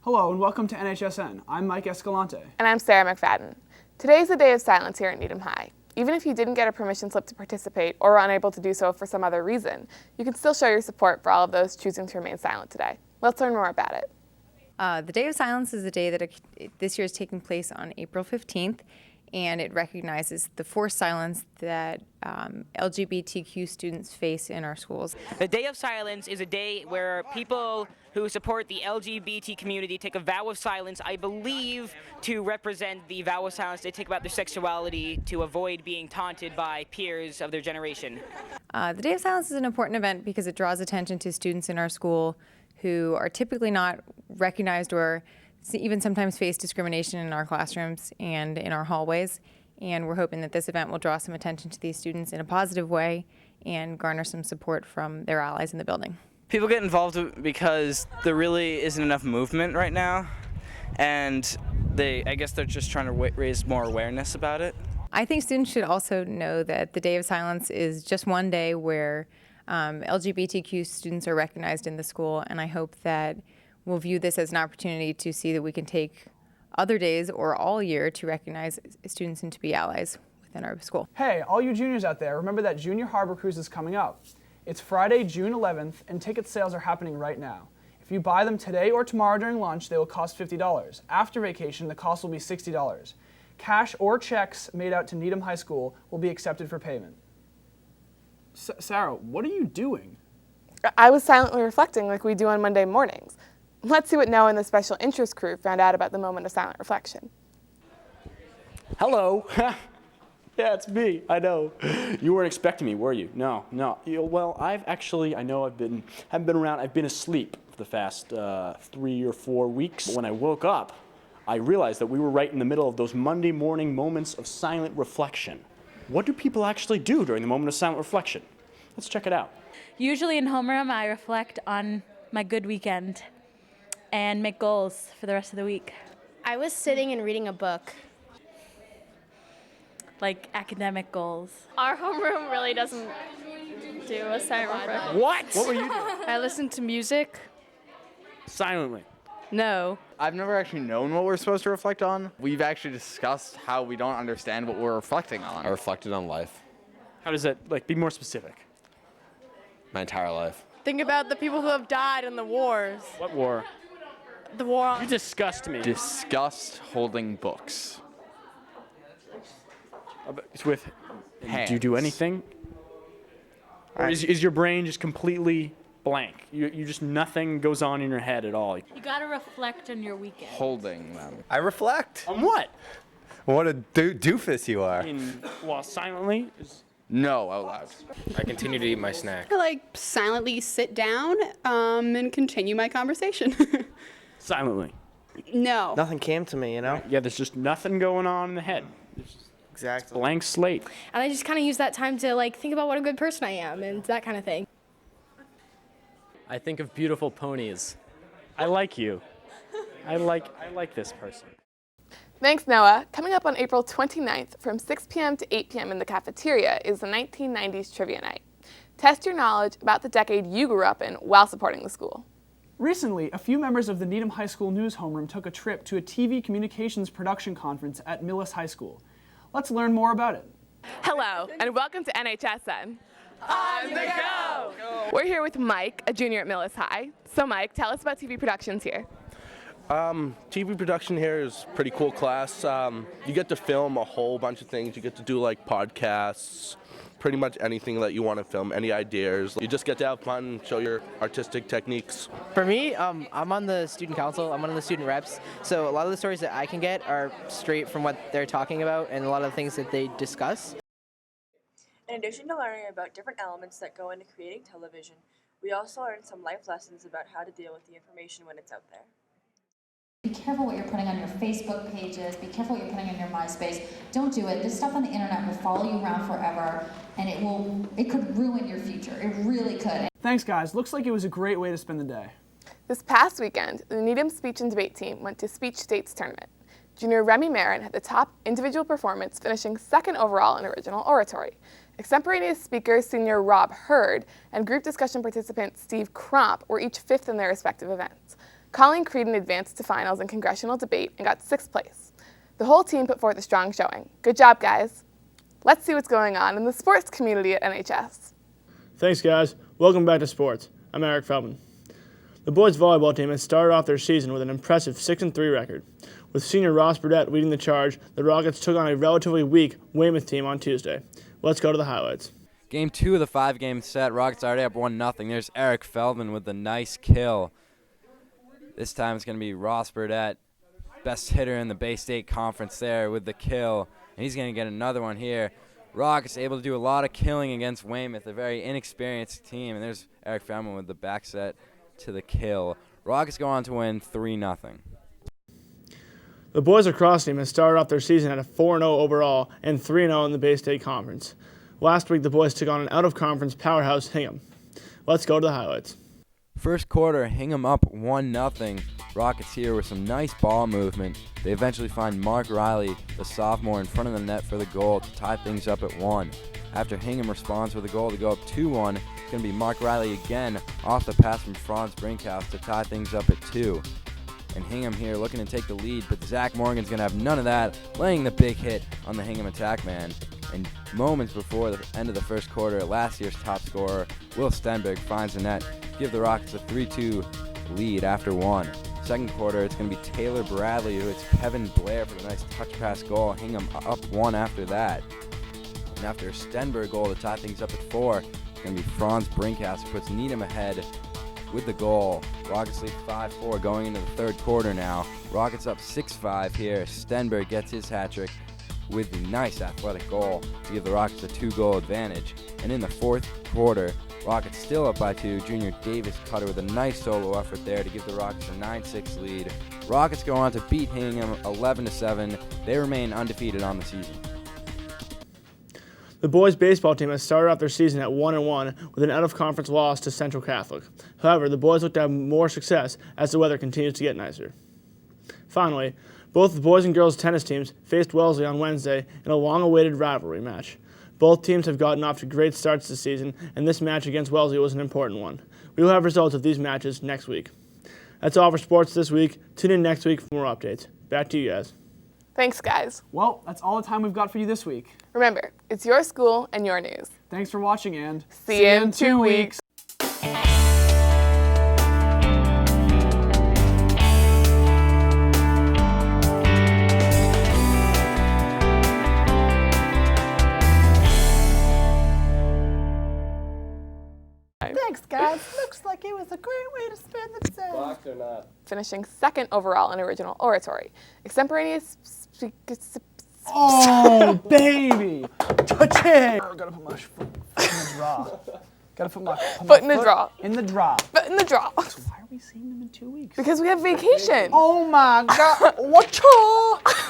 Hello and welcome to NHSN. I'm Mike Escalante. And I'm Sarah McFadden. Today is the day of silence here at Needham High. Even if you didn't get a permission slip to participate or were unable to do so for some other reason, you can still show your support for all of those choosing to remain silent today. Let's learn more about it. The Day of Silence is a day that this year is taking place on April 15th, and it recognizes the forced silence that LGBTQ students face in our schools. The Day of Silence is a day where people who support the LGBT community take a vow of silence, I believe, to represent the vow of silence they take about their sexuality to avoid being taunted by peers of their generation. The Day of Silence is an important event because it draws attention to students in our school who are typically not recognized or even sometimes face discrimination in our classrooms and in our hallways. And we're hoping that this event will draw some attention to these students in a positive way and garner some support from their allies in the building. People get involved because there really isn't enough movement right now, and I guess they're just trying to raise more awareness about it. I think students should also know that the Day of Silence is just one day where LGBTQ students are recognized in the school, and I hope that we'll view this as an opportunity to see that we can take other days or all year to recognize students and to be allies within our school. Hey, all you juniors out there, remember that Junior Harbor Cruise is coming up. It's Friday, June 11th, and ticket sales are happening right now. If you buy them today or tomorrow during lunch, they will cost $50. After vacation, the cost will be $60. Cash or checks made out to Needham High School will be accepted for payment. Sarah, what are you doing? I was silently reflecting like we do on Monday mornings. Let's see what Noah and the special interest crew found out about the moment of silent reflection. Hello. Yeah, it's me. I know. You weren't expecting me, were you? No. Well, I haven't been around. I've been asleep for the past 3 or 4 weeks. But when I woke up, I realized that we were right in the middle of those Monday morning moments of silent reflection. What do people actually do during the moment of silent reflection? Let's check it out. Usually in homeroom, I reflect on my good weekend and make goals for the rest of the week. I was sitting and reading a book. Like academic goals. Our homeroom really doesn't do a silent reflection. What were you doing? I listen to music. Silently. No. I've never actually known what we're supposed to reflect on. We've actually discussed how we don't understand what we're reflecting on. I reflected on life. How does that, be more specific? My entire life. Think about the people who have died in the wars. What war? The war on... You disgust me. Discussed holding books. With Hands. Do you do anything? Or is your brain just completely blank? You just, nothing goes on in your head at all? You gotta reflect on your weekend. Holding them. I reflect. On what? What a doofus you are. While silently? No, out loud. I continue to eat my snack. I silently sit down and continue my conversation. Silently. No. Nothing came to me, you know? Yeah, there's just nothing going on in the head. Exactly. Blank slate. And I just kind of use that time to think about what a good person I am and that kind of thing. I think of beautiful ponies. I like you. I like this person. Thanks, Noah. Coming up on April 29th from 6 p.m. to 8 p.m. in the cafeteria is the 1990s Trivia Night. Test your knowledge about the decade you grew up in while supporting the school. Recently, a few members of the Needham High School News Homeroom took a trip to a TV communications production conference at Millis High School. Let's learn more about it. Hello, and welcome to NHSN. On the go! We're here with Mike, a junior at Millis High. So Mike, tell us about TV productions here. TV production here is a pretty cool class. You get to film a whole bunch of things. You get to do podcasts, pretty much anything that you want to film, any ideas. You just get to have fun, show your artistic techniques. For me, I'm on the student council, I'm one of the student reps, so a lot of the stories that I can get are straight from what they're talking about and a lot of the things that they discuss. In addition to learning about different elements that go into creating television, we also learn some life lessons about how to deal with the information when it's out there. Be careful what you're putting on your Facebook pages. Be careful what you're putting on your MySpace. Don't do it. This stuff on the internet will follow you around forever, and it could ruin your future. It really could. Thanks, guys. Looks like it was a great way to spend the day. This past weekend, the Needham Speech and Debate team went to Speech States Tournament. Junior Remy Marin had the top individual performance, finishing second overall in original oratory. Extemporaneous speaker senior Rob Hurd and group discussion participant Steve Cromp were each fifth in their respective events. Colleen Creedon advanced to finals in congressional debate and got 6th place. The whole team put forth a strong showing. Good job, guys. Let's see what's going on in the sports community at NHS. Thanks, guys. Welcome back to sports. I'm Eric Feldman. The boys volleyball team has started off their season with an impressive 6-3 record. With senior Ross Burdett leading the charge, the Rockets took on a relatively weak Weymouth team on Tuesday. Let's go to the highlights. Game 2 of the 5-game set, Rockets already up 1-0. There's Eric Feldman with the nice kill. This time it's going to be Ross Burdett, best hitter in the Bay State Conference there with the kill. And he's going to get another one here. Rockets able to do a lot of killing against Weymouth, a very inexperienced team. And there's Eric Feldman with the back set to the kill. Rockets go on to win 3-0. The boys lacrosse team has started off their season at a 4-0 overall and 3-0 in the Bay State Conference. Last week, the boys took on an out-of-conference powerhouse, Hingham. Let's go to the highlights. First quarter, Hingham up 1-0. Rockets here with some nice ball movement. They eventually find Mark Riley, the sophomore, in front of the net for the goal to tie things up at 1. After Hingham responds with a goal to go up 2-1, it's going to be Mark Riley again off the pass from Franz Brinkhouse to tie things up at 2. And Hingham here looking to take the lead, but Zach Morgan's going to have none of that, laying the big hit on the Hingham attack man. And moments before the end of the first quarter, last year's top scorer, Will Stenberg, finds the net to give the Rockets a 3-2 lead after 1. Second quarter, it's going to be Taylor Bradley who hits Kevin Blair for the nice touch pass goal. Hingham up 1 after that. And after a Stenberg goal to tie things up at 4, it's going to be Franz Brinkhouse who puts Needham ahead with the goal. Rockets lead 5-4 going into the third quarter now. Rockets up 6-5 here. Stenberg gets his hat trick with the nice athletic goal to give the Rockets a 2-goal advantage. And in the fourth quarter, Rockets still up by 2. Junior Davis Cutter with a nice solo effort there to give the Rockets a 9-6 lead. Rockets go on to beat Hingham 11-7. They remain undefeated on the season. The boys baseball team has started off their season at 1-1 with an out-of-conference loss to Central Catholic. However, the boys look to have more success as the weather continues to get nicer. Finally, both the boys and girls tennis teams faced Wellesley on Wednesday in a long-awaited rivalry match. Both teams have gotten off to great starts this season, and this match against Wellesley was an important one. We will have results of these matches next week. That's all for sports this week. Tune in next week for more updates. Back to you guys. Thanks, guys. Well, that's all the time we've got for you this week. Remember, it's your school and your news. Thanks for watching and see you in 2 weeks. Thanks, guys. Looks like it was a great way to spend the day. Blocked or not? Finishing 2nd overall in original oratory. Extemporaneous Oh, baby! Touching! Gotta put my foot in the draw. Gotta put my foot in the draw. In the draw. Foot in the draw. So why are we seeing them in 2 weeks? Because we have vacation. Oh my God! Whatcha?